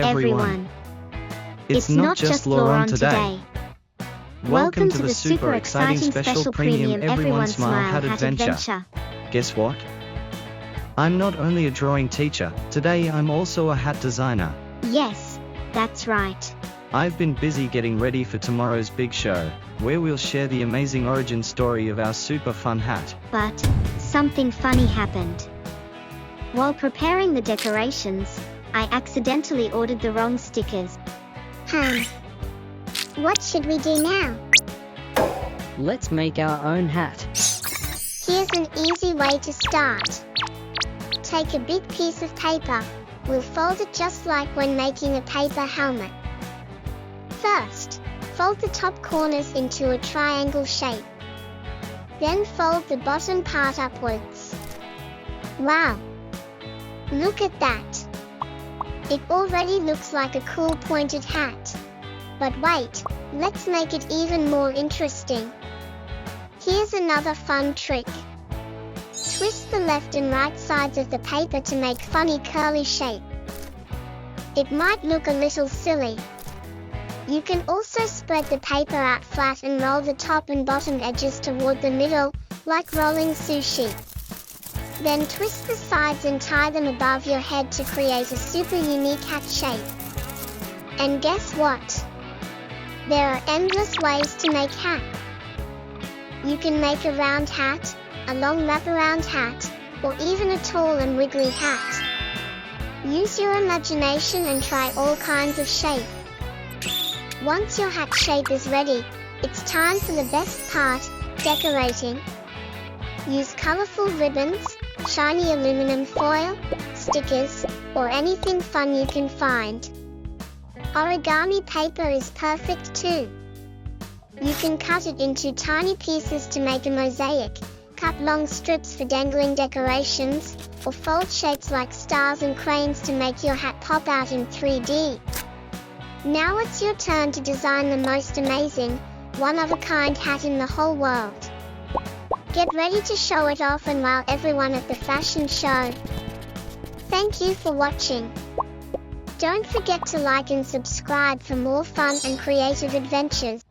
everyone! It's not just Laurent today. Welcome to the super exciting special premium Everyone Smile Hat Adventure. Guess what? I'm not only a drawing teacher, today I'm also a hat designer. Yes, that's right. I've been busy getting ready for tomorrow's big show, where we'll share the amazing origin story of our super fun hat. But something funny happened. While preparing the decorations, I accidentally ordered the wrong stickers. What should we do now? Let's make our own hat. Here's an easy way to start. Take a big piece of paper. We'll fold it just like when making a paper helmet. First, fold the top corners into a triangle shape. Then fold the bottom part upwards. Wow! Look at that! It already looks like a cool pointed hat. But wait, let's make it even more interesting. Here's another fun trick. Twist the left and right sides of the paper to make funny curly shape. It might look a little silly. You can also spread the paper out flat and roll the top and bottom edges toward the middle, like rolling sushi. Then twist the sides and tie them above your head to create a super unique hat shape. And guess what? There are endless ways to make hats. You can make a round hat, a long wraparound hat, or even a tall and wiggly hat. Use your imagination and try all kinds of shapes. Once your hat shape is ready, it's time for the best part, decorating. Use colorful ribbons, shiny aluminum foil, stickers, or anything fun you can find. Origami paper is perfect too. You can cut it into tiny pieces to make a mosaic, cut long strips for dangling decorations, or fold shapes like stars and cranes to make your hat pop out in 3D. Now it's your turn to design the most amazing, one-of-a-kind hat in the whole world. Get ready to show it off and wow everyone at the fashion show. Thank you for watching. Don't forget to like and subscribe for more fun and creative adventures.